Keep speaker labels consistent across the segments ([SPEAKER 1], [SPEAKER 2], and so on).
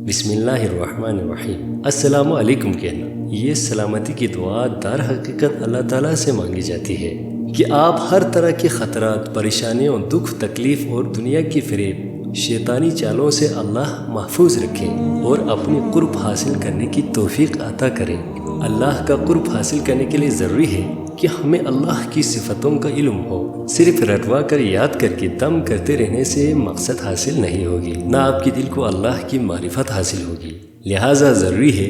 [SPEAKER 1] بسم اللہ الرحمن الرحیم۔ السلام علیکم کہنا، یہ سلامتی کی دعا در حقیقت اللہ تعالیٰ سے مانگی جاتی ہے کہ آپ ہر طرح کے خطرات، پریشانیوں، دکھ، تکلیف اور دنیا کی فریب، شیطانی چالوں سے اللہ محفوظ رکھیں اور اپنی قرب حاصل کرنے کی توفیق عطا کریں۔ اللہ کا قرب حاصل کرنے کے لیے ضروری ہے کہ ہمیں اللہ کی صفتوں کا علم ہو۔ صرف رٹوا کر یاد کر کے دم کرتے رہنے سے مقصد حاصل نہیں ہوگی، نہ آپ کے دل کو اللہ کی معرفت حاصل ہوگی۔ لہٰذا ضروری ہے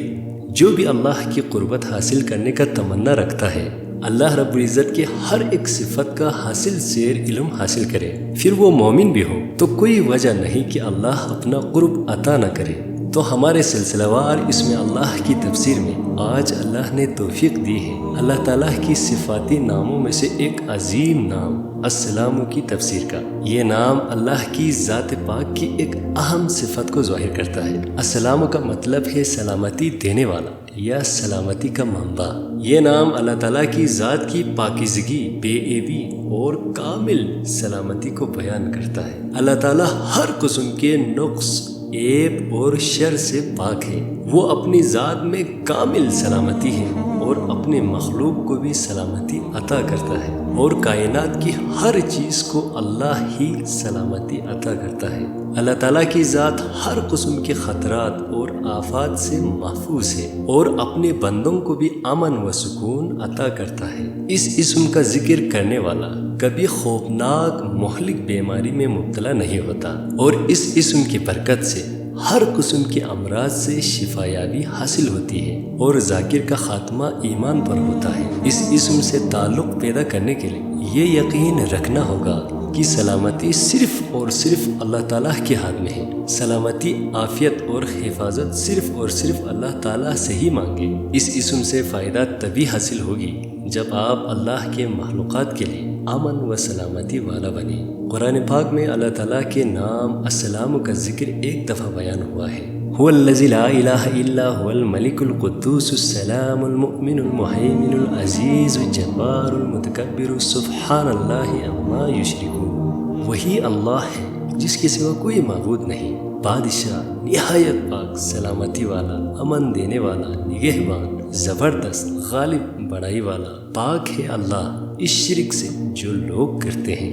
[SPEAKER 1] جو بھی اللہ کی قربت حاصل کرنے کا تمنا رکھتا ہے، اللہ رب العزت کے ہر ایک صفت کا حاصل سیر علم حاصل کرے، پھر وہ مومن بھی ہو تو کوئی وجہ نہیں کہ اللہ اپنا قرب عطا نہ کرے۔ تو ہمارے سلسلہ وار اس میں اللہ کی تفسیر میں آج اللہ نے توفیق دی ہے اللہ تعالیٰ کی صفاتی ناموں میں سے ایک عظیم نام السلام کی تفسیر کا۔ یہ نام اللہ کی ذات پاک کی ایک اہم صفت کو ظاہر کرتا ہے۔ السلام کا مطلب ہے سلامتی دینے والا یا سلامتی کا منبع۔ یہ نام اللہ تعالیٰ کی ذات کی پاکیزگی، بے عیبی اور کامل سلامتی کو بیان کرتا ہے۔ اللہ تعالیٰ ہر قسم کے نقص، عیب اور شر سے پاک ہے۔ وہ اپنی ذات میں کامل سلامتی ہے اور اپنے مخلوق کو بھی سلامتی عطا کرتا ہے، اور کائنات کی ہر چیز کو اللہ ہی سلامتی عطا کرتا ہے۔ اللہ تعالیٰ کی ذات ہر قسم کے خطرات اور آفات سے محفوظ ہے اور اپنے بندوں کو بھی امن و سکون عطا کرتا ہے۔ اس اسم کا ذکر کرنے والا کبھی خوفناک مہلک بیماری میں مبتلا نہیں ہوتا، اور اس اسم کی برکت سے ہر قسم کے امراض سے شفا یابی حاصل ہوتی ہے اور ذاکر کا خاتمہ ایمان پر ہوتا ہے۔ اس اسم سے تعلق پیدا کرنے کے لیے یہ یقین رکھنا ہوگا کہ سلامتی صرف اور صرف اللہ تعالیٰ کے ہاتھ میں ہے۔ سلامتی، عافیت اور حفاظت صرف اور صرف اللہ تعالیٰ سے ہی مانگے۔ اس اسم سے فائدہ تبھی حاصل ہوگی جب آپ اللہ کے مخلوقات کے لیے امن و سلامتی والا بنے۔ قرآن پاک میں اللہ تعالیٰ کے نام السلام کا ذکر ایک دفعہ بیان ہوا ہے۔ هو الذی لا الہ الا هو الملک القدوس السلام المؤمن المہیمن العزیز الجبار المتکبر سبحان اللہ عما یشرکون۔ وہی اللہ ہے جس کے سوا کوئی معبود نہیں، بادشاہ، نہایت پاک، سلامتی والا، امن دینے والا، نگہبان، زبردست، غالب، بڑائی والا۔ پاک ہے اللہ اس شرک سے جو لوگ کرتے ہیں۔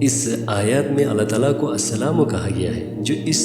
[SPEAKER 1] اس آیات میں اللہ تعالیٰ کو السلام کہا گیا ہے، جو اس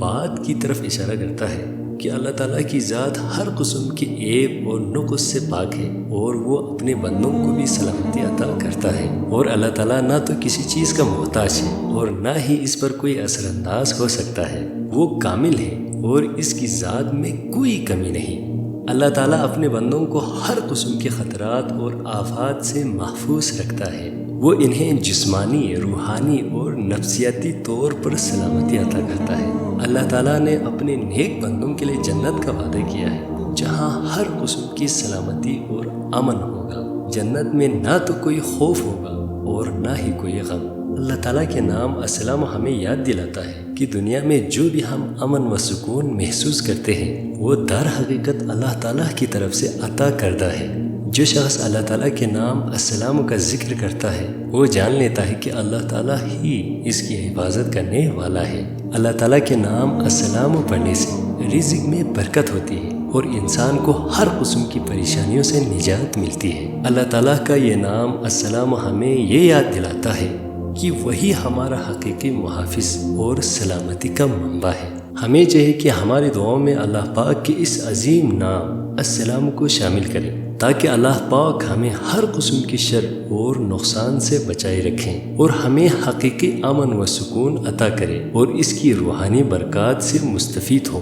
[SPEAKER 1] بات کی طرف اشارہ کرتا ہے کہ اللہ تعالیٰ کی ذات ہر قسم کے عیب اور نقص سے پاک ہے اور وہ اپنے بندوں کو بھی سلامتی عطا کرتا ہے، اور اللہ تعالیٰ نہ تو کسی چیز کا محتاج ہے اور نہ ہی اس پر کوئی اثر انداز ہو سکتا ہے۔ وہ کامل ہے اور اس کی ذات میں کوئی کمی نہیں۔ اللہ تعالیٰ اپنے بندوں کو ہر قسم کے خطرات اور آفات سے محفوظ رکھتا ہے۔ وہ انہیں جسمانی، روحانی اور نفسیاتی طور پر سلامتی عطا کرتا ہے۔ اللہ تعالیٰ نے اپنے نیک بندوں کے لیے جنت کا وعدہ کیا ہے، جہاں ہر قسم کی سلامتی اور امن ہوگا۔ جنت میں نہ تو کوئی خوف ہوگا اور نہ ہی کوئی غم۔ اللہ تعالیٰ کے نام السلام ہمیں یاد دلاتا ہے کہ دنیا میں جو بھی ہم امن و سکون محسوس کرتے ہیں وہ در حقیقت اللہ تعالیٰ کی طرف سے عطا کردہ ہے۔ جو شخص اللہ تعالیٰ کے نام السلام کا ذکر کرتا ہے وہ جان لیتا ہے کہ اللہ تعالیٰ ہی اس کی حفاظت کرنے والا ہے۔ اللہ تعالیٰ کے نام السلام پڑھنے سے رزق میں برکت ہوتی ہے اور انسان کو ہر قسم کی پریشانیوں سے نجات ملتی ہے۔ اللہ تعالیٰ کا یہ نام السلام ہمیں یہ یاد دلاتا ہے کہ وہی ہمارا حقیقی محافظ اور سلامتی کا منبع ہے۔ ہمیں چاہیے کہ ہماری دعاؤں میں اللہ پاک کے اس عظیم نام السلام کو شامل کریں تاکہ اللہ پاک ہمیں ہر قسم کی شر اور نقصان سے بچائے رکھیں اور ہمیں حقیقی امن و سکون عطا کرے اور اس کی روحانی برکات سے مستفید ہو۔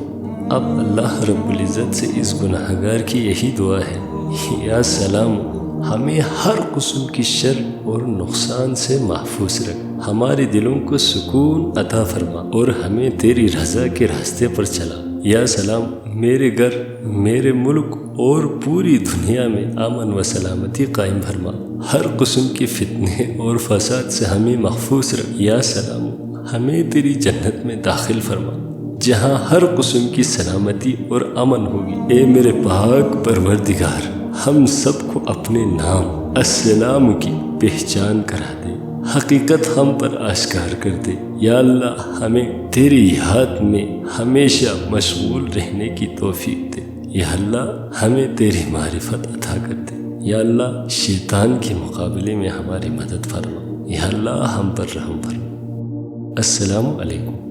[SPEAKER 1] اب اللہ رب العزت سے اس گناہگار کی یہی دعا ہے، یا سلام ہمیں ہر قسم کی شر اور نقصان سے محفوظ رکھ، ہمارے دلوں کو سکون عطا فرما اور ہمیں تیری رضا کے راستے پر چلا۔ یا سلام میرے گھر، میرے ملک اور پوری دنیا میں امن و سلامتی قائم فرما، ہر قسم کے فتنے اور فساد سے ہمیں محفوظ رکھ۔ یا سلام ہمیں تیری جنت میں داخل فرما جہاں ہر قسم کی سلامتی اور امن ہوگی۔ اے میرے پاک پروردگار، ہم سب کو اپنے نام السلام کی پہچان کرا دے، حقیقت ہم پر آشکار کر دے۔ یا اللہ ہمیں تیری یاد میں ہمیشہ مشغول رہنے کی توفیق دے۔ یا اللہ ہمیں تیری معرفت عطا کر دے۔ یا اللہ شیطان کے مقابلے میں ہماری مدد فرما۔ یا اللہ ہم پر رحم فرما۔ السلام علیکم۔